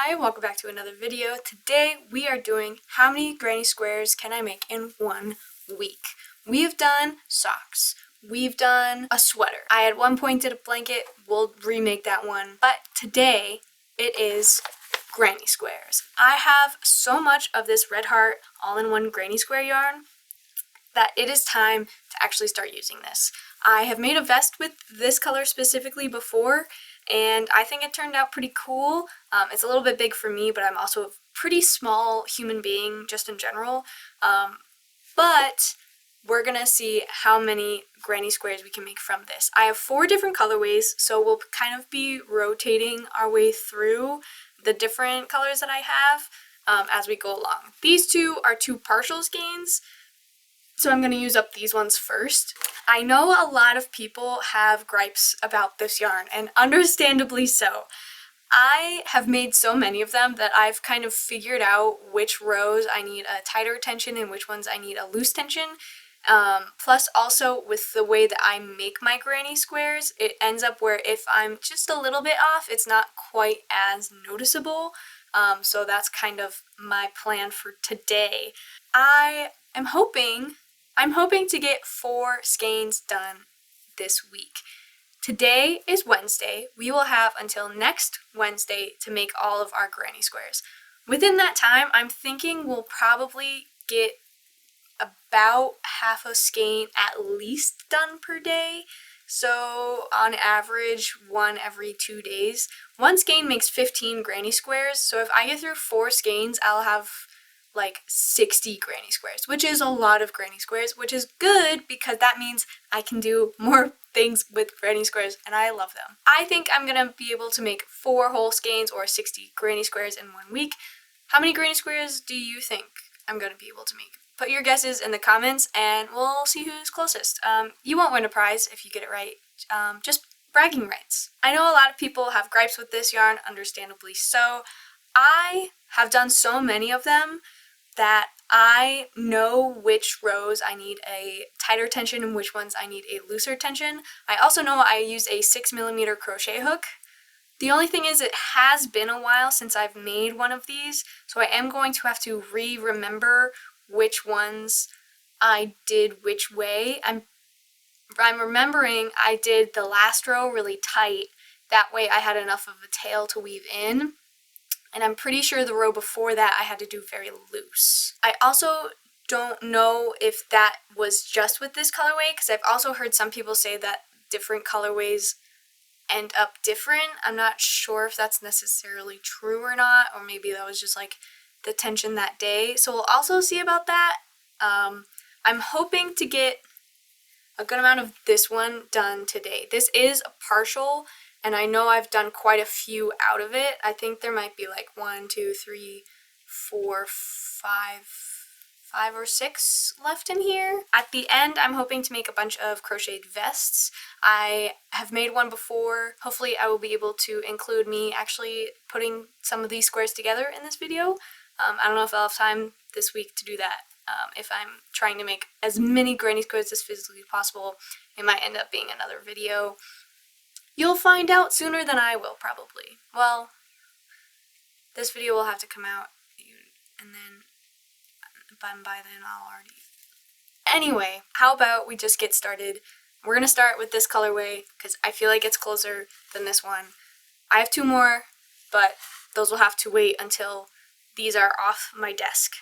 Hi, welcome back to another video. Today we are doing how many granny squares can I make in 1 week. We have done socks. We've done a sweater. I at one point did a blanket. We'll remake that one. But today it is granny squares. I have so much of this red heart all-in-one granny square yarn that it is time to actually start using this. I have made a vest with this color specifically before, and I think it turned out pretty cool. It's a little bit big for me, but I'm also a pretty small human being just in general. But we're gonna see how many granny squares we can make from this. I have 4 different colorways, so we'll kind of be rotating our way through the different colors that I have as we go along. These two are 2 partial skeins, so I'm going to use up these ones first. I know a lot of people have gripes about this yarn, and understandably so. I have made so many of them that I've kind of figured out which rows I need a tighter tension and which ones I need a loose tension. Plus also with the way that I make my granny squares, it ends up where if I'm just a little bit off, it's not quite as noticeable. So that's kind of my plan for today. I'm hoping to get 4 skeins done this week. Today is Wednesday. We will have until next Wednesday to make all of our granny squares. Within that time, I'm thinking we'll probably get about half a skein at least done per day. So on average, 1 every 2 days. 1 skein makes 15 granny squares, so if I get through 4 skeins, I'll have like 60 granny squares, which is a lot of granny squares, which is good because that means I can do more things with granny squares, and I love them. I think I'm gonna be able to make 4 whole skeins or 60 granny squares in 1 week. How many granny squares do you think I'm gonna be able to make? Put your guesses in the comments and we'll see who's closest. You won't win a prize if you get it right, just bragging rights. I know a lot of people have gripes with this yarn, understandably so. I have done so many of them that I know which rows I need a tighter tension and which ones I need a looser tension. I also know I use a 6mm crochet hook. The only thing is it has been a while since I've made one of these, so I am going to have to remember which ones I did which way. I'm remembering I did the last row really tight, that way I had enough of a tail to weave in. And I'm pretty sure the row before that I had to do very loose. I also don't know if that was just with this colorway, because I've also heard some people say that different colorways end up different. I'm not sure if that's necessarily true or not, or maybe that was just like the tension that day. So we'll also see about that. I'm hoping to get a good amount of this one done today. This is a partial, and I know I've done quite a few out of it. I think there might be like 1, 2, 3, 4, 5 or 6 left in here. At the end, I'm hoping to make a bunch of crocheted vests. I have made one before. Hopefully I will be able to include me actually putting some of these squares together in this video. I don't know if I'll have time this week to do that. If I'm trying to make as many granny squares as physically possible, it might end up being another video. You'll find out sooner than I will, probably. Well, this video will have to come out, and then by then I'll already... Anyway, how about we just get started? We're going to start with this colorway, because I feel like it's closer than this one. I have 2 more, but those will have to wait until these are off my desk.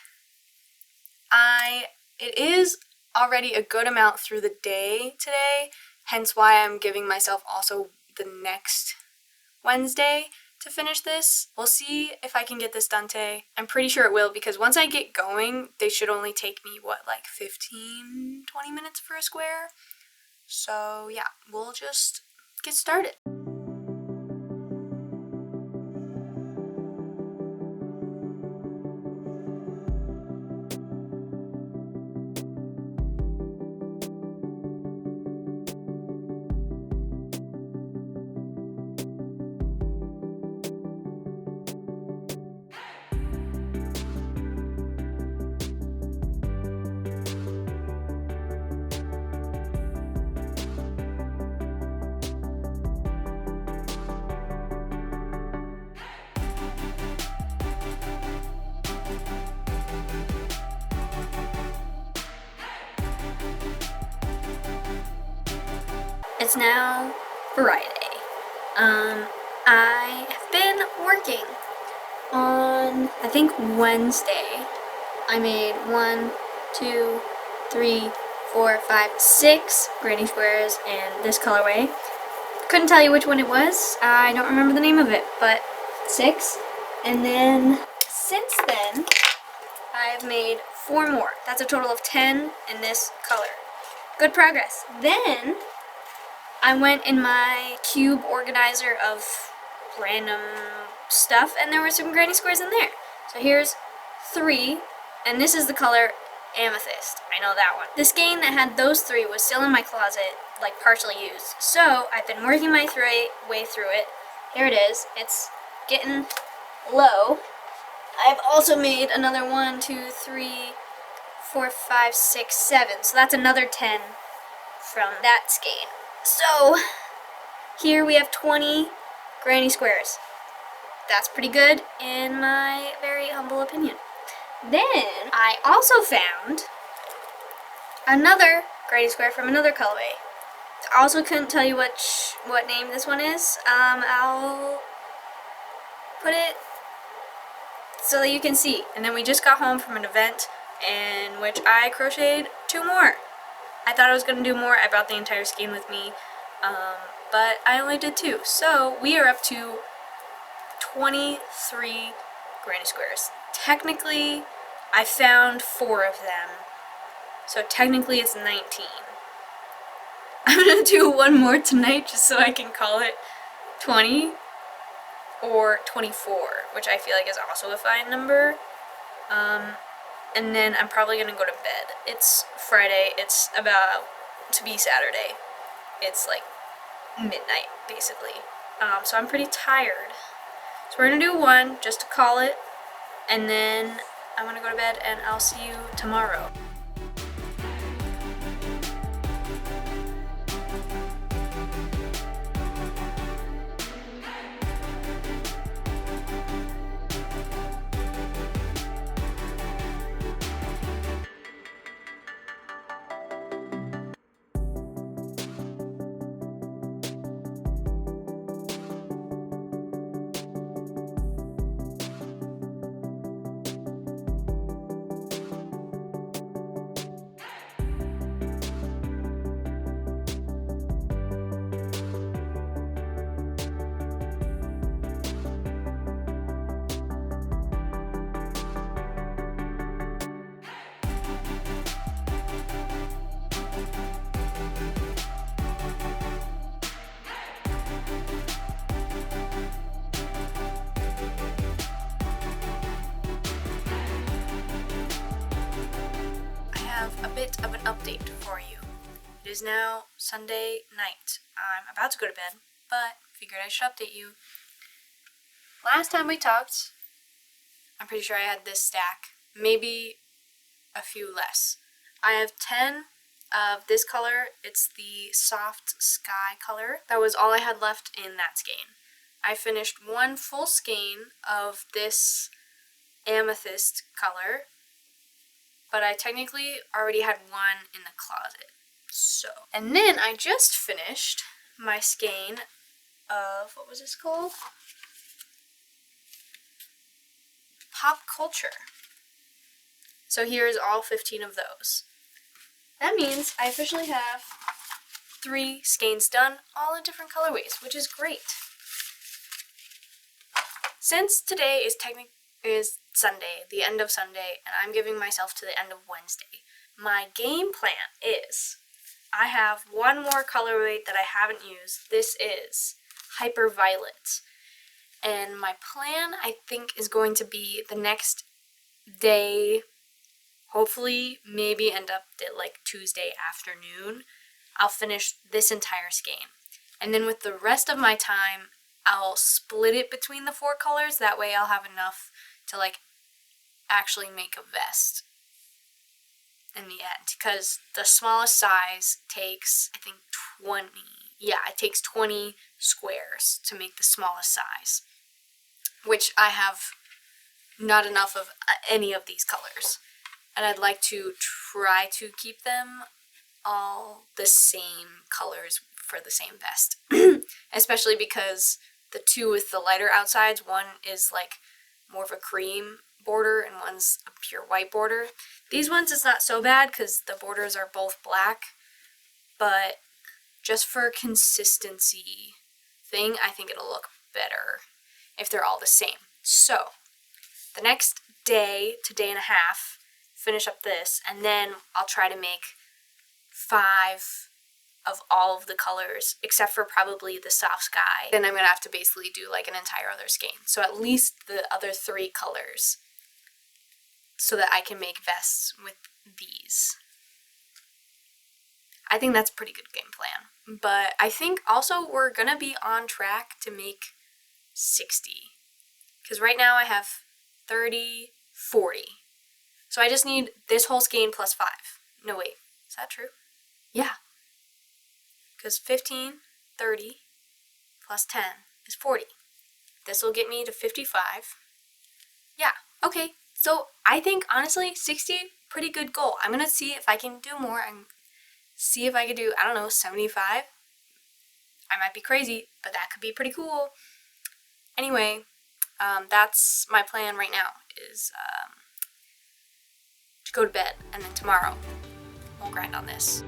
It is already a good amount through the day today, hence why I'm giving myself also the next Wednesday to finish this. We'll see if I can get this done today. I'm pretty sure it will, because once I get going, they should only take me, what, like 15, 20 minutes for a square? So yeah, we'll just get started. It's now Friday. I have been working on, I think Wednesday. I made 1, 2, 3, 4, 5, 6 granny squares in this colorway. Couldn't tell you which one it was. I don't remember the name of it, but 6. And then since then, I've made 4 more. That's a total of 10 in this color. Good progress. Then I went in my cube organizer of random stuff, and there were some granny squares in there. So here's 3, and this is the color Amethyst. I know that one. The skein that had those 3 was still in my closet, like partially used. So I've been working my way through it. Here it is. It's getting low. I've also made another 1, 2, 3, 4, 5, 6, 7. So that's another 10 from that skein. So here we have 20 granny squares. That's pretty good in my very humble opinion. Then I also found another granny square from another colorway. I also couldn't tell you what name this one is. I'll put it so that you can see. And then we just got home from an event in which I crocheted 2 more. I thought I was going to do more. I brought the entire skein with me, but I only did 2. So we are up to 23 granny squares. Technically, I found 4 of them, so technically it's 19. I'm going to do 1 more tonight just so I can call it 20 or 24, which I feel like is also a fine number. And then I'm probably going to go to bed. It's Friday. It's about to be Saturday. It's like midnight, basically. So I'm pretty tired. So we're going to do 1 just to call it. And then I'm going to go to bed, and I'll see you tomorrow. A bit of an update for you. It is now Sunday night. I'm about to go to bed, but figured I should update you. Last time we talked, I'm pretty sure I had this stack, maybe a few less. I have 10 of this color. It's the soft sky color. That was all I had left in that skein. I finished 1 full skein of this amethyst color, but I technically already had 1 in the closet. So, and then I just finished my skein of, what was this called? Pop Culture. So here's all 15 of those. That means I officially have 3 skeins done, all in different colorways, which is great. Since today is Sunday, the end of Sunday, and I'm giving myself to the end of Wednesday, my game plan is I have 1 more colorway that I haven't used. This is Hyper Violet. And my plan, I think, is going to be the next day, hopefully maybe end up at like Tuesday afternoon, I'll finish this entire skein. And then with the rest of my time, I'll split it between the 4 colors. That way I'll have enough to like actually make a vest in the end, because the smallest size takes, I think, 20. Yeah, it takes 20 squares to make the smallest size, which I have not enough of any of these colors. And I'd like to try to keep them all the same colors prefer the same vest. Especially because the two with the lighter outsides, one is like more of a cream border and one's a pure white border. These ones is not so bad because the borders are both black, but just for consistency thing, I think it'll look better if they're all the same. So the next day to day and a half, finish up this, and then I'll try to make 5 of all of the colors, except for probably the soft sky. Then I'm gonna have to basically do like an entire other skein. So at least the other 3 colors, so that I can make vests with these. I think that's a pretty good game plan. But I think also we're gonna be on track to make 60. Because right now I have 30, 40. So I just need this whole skein plus 5. No, wait, is that true? Yeah. Because 15, 30, plus 10 is 40. This will get me to 55. Yeah, okay. So I think, honestly, 60, pretty good goal. I'm going to see if I can do more and see if I could do, I don't know, 75. I might be crazy, but that could be pretty cool. Anyway, that's my plan right now, is to go to bed, and then tomorrow we'll grind on this.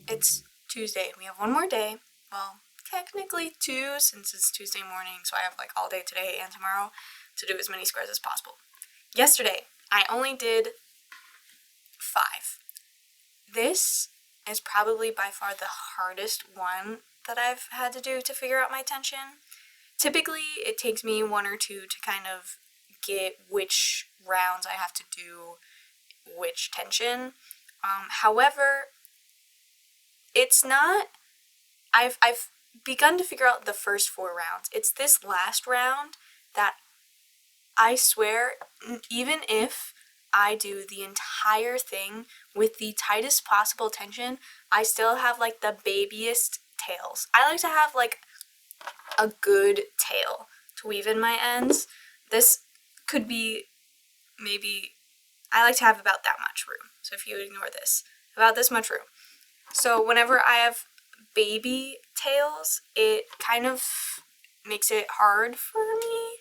It's Tuesday. We have one more day. Well, technically 2, since it's Tuesday morning, so I have like all day today and tomorrow to do as many squares as possible. Yesterday, I only did 5. This is probably by far the hardest one that I've had to do to figure out my tension. Typically, it takes me 1 or 2 to kind of get which rounds I have to do which tension. However, it's not, I've begun to figure out the first 4 rounds. It's this last round that I swear, even if I do the entire thing with the tightest possible tension, I still have like the babiest tails. I like to have like a good tail to weave in my ends. This could be maybe, I like to have about that much room. So if you ignore this, about this much room. So whenever I have baby tails, it kind of makes it hard for me.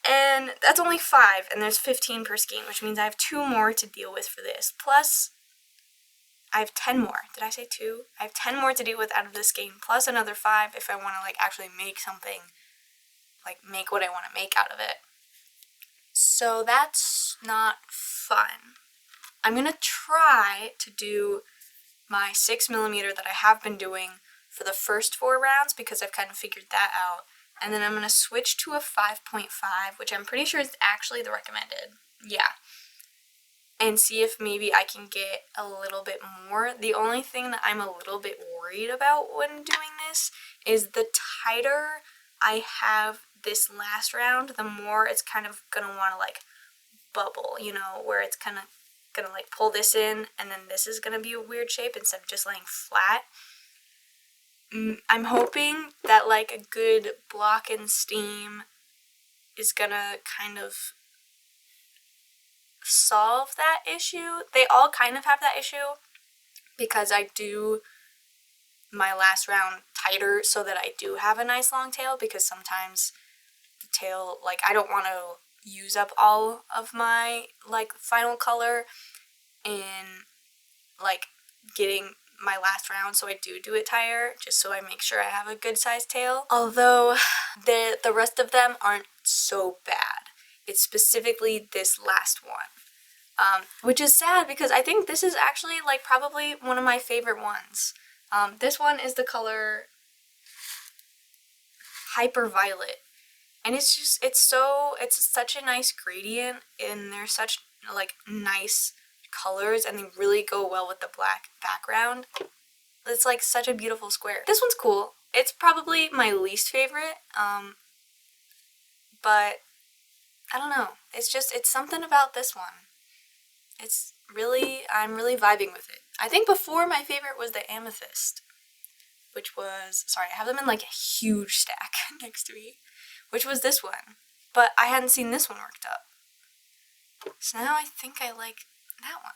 And that's only 5, and there's 15 per skein, which means I have 2 more to deal with for this. Plus, I have 10 more. Did I say 2? I have 10 more to deal with out of this skein, plus another 5 if I want to like actually make something, like make what I want to make out of it. So that's not fun. I'm going to try to do my 6mm that I have been doing for the first 4 rounds because I've kind of figured that out. And then I'm going to switch to a 5.5, which I'm pretty sure is actually the recommended. Yeah. And see if maybe I can get a little bit more. The only thing that I'm a little bit worried about when doing this is the tighter I have this last round, the more it's kind of going to want to like bubble, you know, where it's kind of going to like pull this in and then this is going to be a weird shape instead of just laying flat. I'm hoping that like a good block and steam is gonna kind of solve that issue. They all kind of have that issue because I do my last round tighter so that I do have a nice long tail, because sometimes the tail, like I don't want to use up all of my like final color in like getting my last round, so I do it tighter just so I make sure I have a good sized tail. Although the rest of them aren't so bad. It's specifically this last one. which is sad because I think this is actually like probably one of my favorite ones. This one is the color Hyperviolet, and it's such a nice gradient, and they're such like nice colors, and they really go well with the black background. It's like such a beautiful square. This one's cool. It's probably my least favorite, but I don't know. It's something about this one. I'm really vibing with it. I think before my favorite was the amethyst, which was, sorry, I have them in like a huge stack next to me, which was this one. But I hadn't seen this one worked up. So now I think I like that one.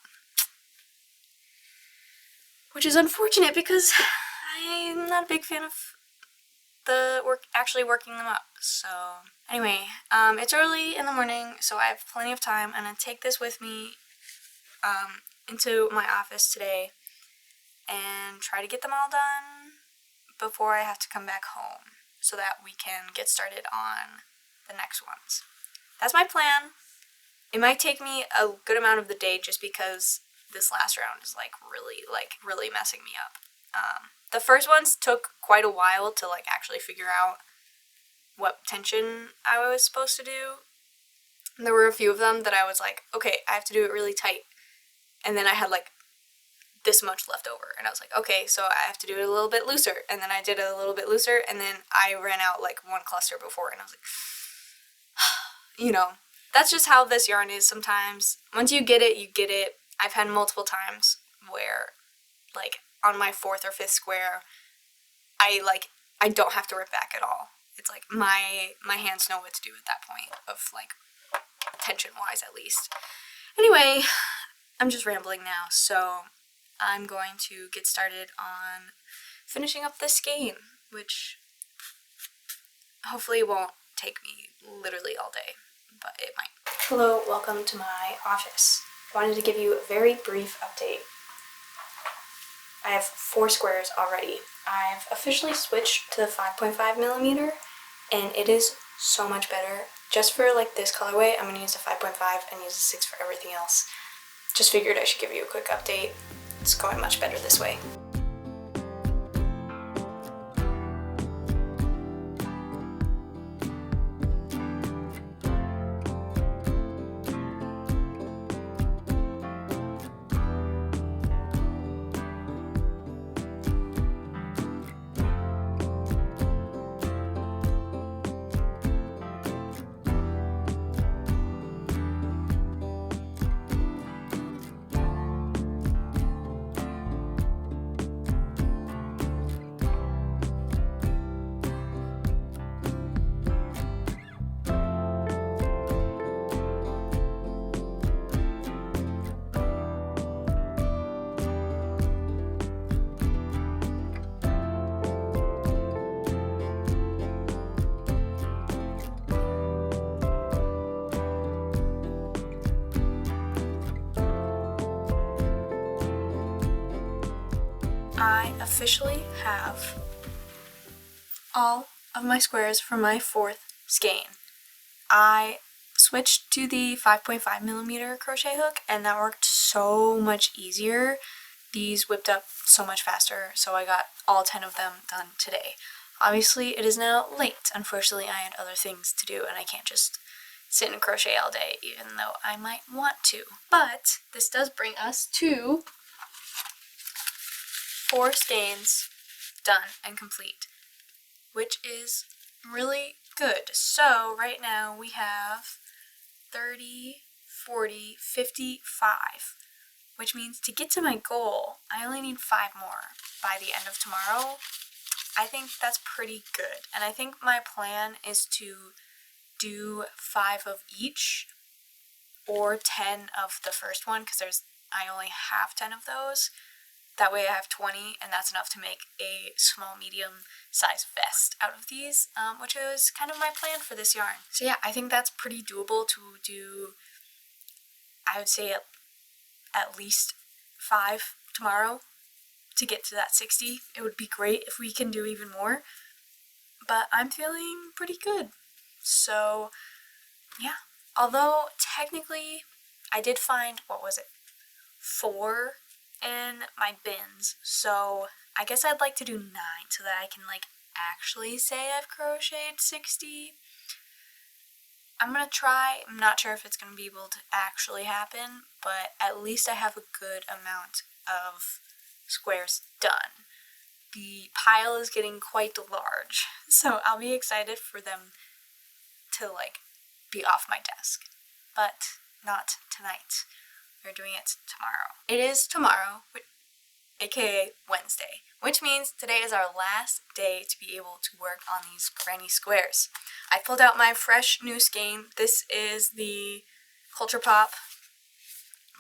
Which is unfortunate because I'm not a big fan of actually working them up. So anyway, it's early in the morning, so I have plenty of time. I'm gonna take this with me into my office today and try to get them all done before I have to come back home so that we can get started on the next ones. That's my plan. It might take me a good amount of the day just because this last round is really messing me up. The first ones took quite a while to like actually figure out what tension I was supposed to do. And there were a few of them that I was like, okay, I have to do it really tight. And then I had like this much left over, and I was like, okay, so I have to do it a little bit looser. And then I did it a little bit looser, and then I ran out like one cluster before, and I was like, you know, that's just how this yarn is sometimes. Once you get it, you get it. I've had multiple times where like on my 4th or 5th square, I don't have to rip back at all. It's like my hands know what to do at that point, of like tension wise at least. Anyway, I'm just rambling now, so I'm going to get started on finishing up this skein, which hopefully won't take me literally all day, but it might. Hello, welcome to my office. I wanted to give you a very brief update. I have 4 squares already. I've officially switched to the 5.5 millimeter, and it is so much better. Just for like this colorway, I'm going to use the 5.5 and use the 6 for everything else. Just figured I should give you a quick update. It's going much better this way. I officially have all of my squares for my 4th skein. I switched to the 5.5 millimeter crochet hook, and that worked so much easier. These whipped up so much faster, so I got all 10 of them done today. Obviously, it is now late. Unfortunately, I had other things to do, and I can't just sit and crochet all day, even though I might want to. But this does bring us to 4 skeins done and complete, which is really good. So right now we have 30, 40, 55, which means to get to my goal, I only need 5 more by the end of tomorrow. I think that's pretty good, and I think my plan is to do 5 of each or 10 of the first one, because I only have 10 of those. That way I have 20, and that's enough to make a small medium size vest out of these, which is kind of my plan for this yarn. So yeah, I think that's pretty doable to do. I would say at least 5 tomorrow to get to that 60. It would be great if we can do even more, but I'm feeling pretty good. So yeah, although technically I did find, what was it, 4 in my bins, so I guess I'd like to do 9 so that I can like actually say I've crocheted 60. I'm gonna try. I'm not sure if it's gonna be able to actually happen, but at least I have a good amount of squares done. The pile is getting quite large, so I'll be excited for them to like be off my desk, but not tonight. We're doing it tomorrow. It is tomorrow, aka Wednesday, which means today is our last day to be able to work on these granny squares. I pulled out my fresh new skein. This is the Culture Pop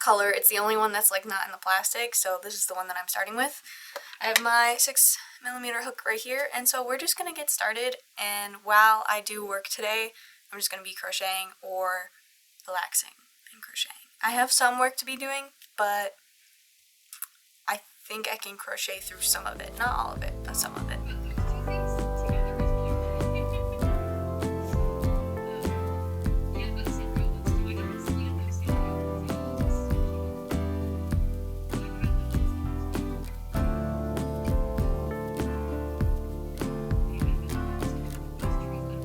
color. It's the only one that's like not in the plastic, so this is the one that I'm starting with. I have my 6mm hook right here, and so we're just gonna get started, and while I do work today, I'm just gonna be crocheting or relaxing and crocheting. I have some work to be doing, but I think I can crochet through some of it. Not all of it, but some of it.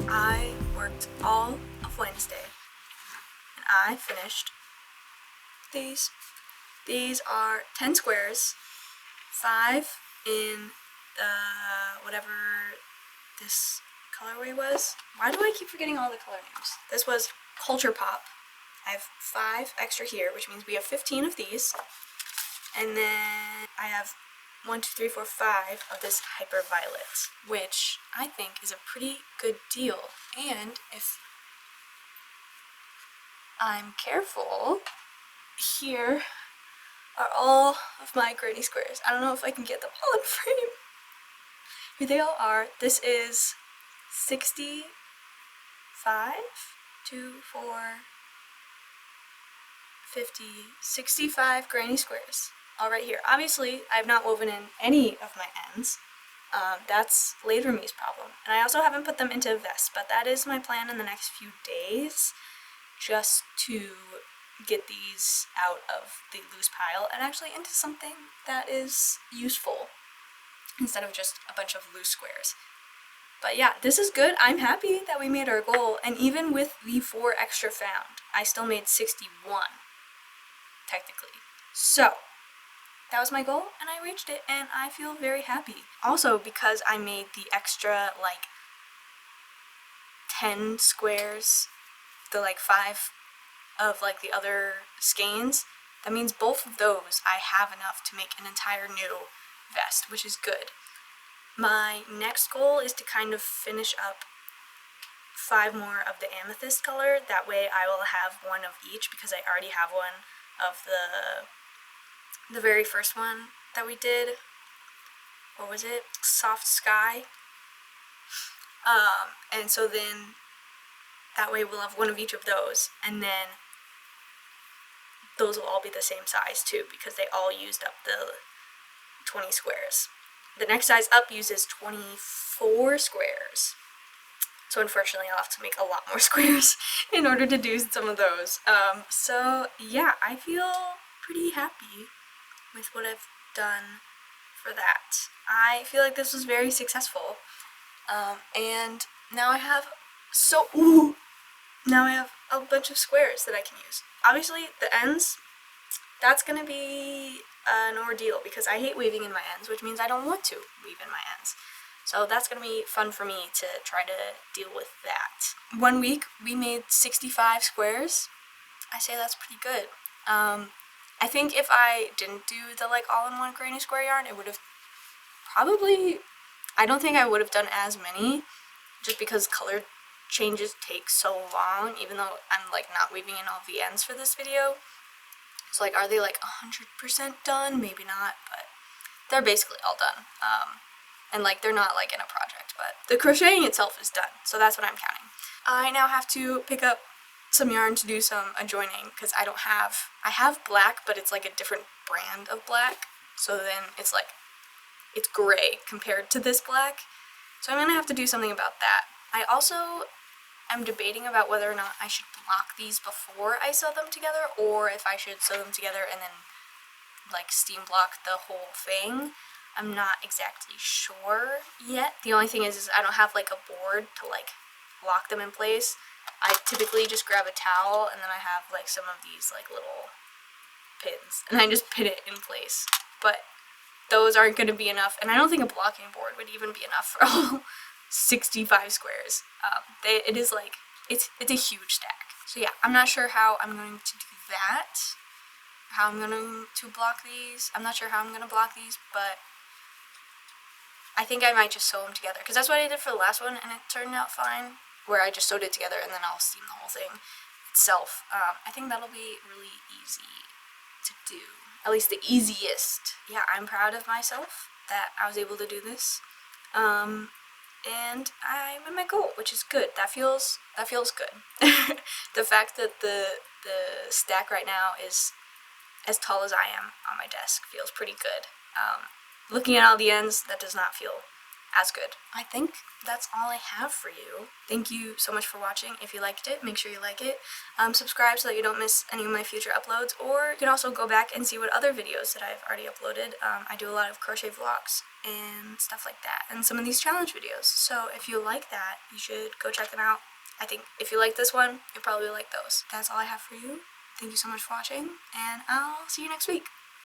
I worked all of Wednesday, and I finished these. These are 10 squares, 5 in the whatever this colorway was. Why do I keep forgetting all the color names? This was Culture Pop. I have 5 extra here, which means we have 15 of these. And then I have 1, 2, 3, 4, 5 of this Hyper Violet, which I think is a pretty good deal. And if I'm careful, here are all of my granny squares. I don't know if I can get them all in frame. Here they all are. This is 65, 2, 4, 50, 65 granny squares. All right here. Obviously, I have not woven in any of my ends. That's Later Me's problem. And I also haven't put them into a vest, but that is my plan in the next few days, just to get these out of the loose pile and actually into something that is useful instead of just a bunch of loose squares. But yeah, this is good. I'm happy that we made our goal, and even with the 4 extra found, I still made 61, technically. So, that was my goal, and I reached it, and I feel very happy. Also, because I made the extra, like, 10 squares, the, like, 5 of, like, the other skeins, that means both of those I have enough to make an entire new vest, which is good. My next goal is to kind of finish up 5 more of the amethyst color. That way I will have 1 of each, because I already have 1 of the very first one that we did. What was it? Soft Sky. And so then that way we'll have 1 of each of those, and then those will all be the same size too, because they all used up the 20 squares. The next size up uses 24 squares. So unfortunately I'll have to make a lot more squares in order to do some of those. So yeah, I feel pretty happy with what I've done for that. I feel like this was very successful. And now I have now I have a bunch of squares that I can use. Obviously the ends, that's gonna be an ordeal because I hate weaving in my ends, which means I don't want to weave in my ends. So that's gonna be fun for me to try to deal with that. 1 week we made 65 squares. I say that's pretty good. I think if I didn't do the like all-in-one granny square yarn, it would have probably, I don't think I would have done as many, just because color changes take so long, even though I'm like not weaving in all the ends for this video. So like, are they like 100% done? Maybe not, but they're basically all done. And like, they're not like in a project, but the crocheting itself is done, so that's what I'm counting. I now have to pick up some yarn to do some adjoining, because I have black, but it's like a different brand of black, so then it's like, it's gray compared to this black, so I'm gonna have to do something about that. I also I'm debating about whether or not I should block these before I sew them together, or if I should sew them together and then like steam block the whole thing. I'm not exactly sure yet. The only thing is I don't have like a board to like lock them in place. I typically just grab a towel and then I have like some of these like little pins and I just pin it in place. But those aren't going to be enough, and I don't think a blocking board would even be enough for all 65 squares. It is like, it's a huge stack. So yeah, I'm not sure how I'm going to do that. How I'm going to block these. I'm not sure how I'm going to block these, but I think I might just sew them together, because that's what I did for the last one and it turned out fine, where I just sewed it together and then I'll steam the whole thing itself. I think that'll be really easy to do. At least the easiest. Yeah, I'm proud of myself that I was able to do this. And I'm at my goal, which is good. That feels good. The fact that the stack right now is as tall as I am on my desk feels pretty good. Looking at all the ends, that does not feel as good. I think that's all I have for you. Thank you so much for watching. If you liked it, make sure you like it. Subscribe so that you don't miss any of my future uploads, or you can also go back and see what other videos that I've already uploaded. I do a lot of crochet vlogs and stuff like that, and some of these challenge videos. So if you like that, you should go check them out. I think if you like this one, you'll probably like those. That's all I have for you. Thank you so much for watching, and I'll see you next week.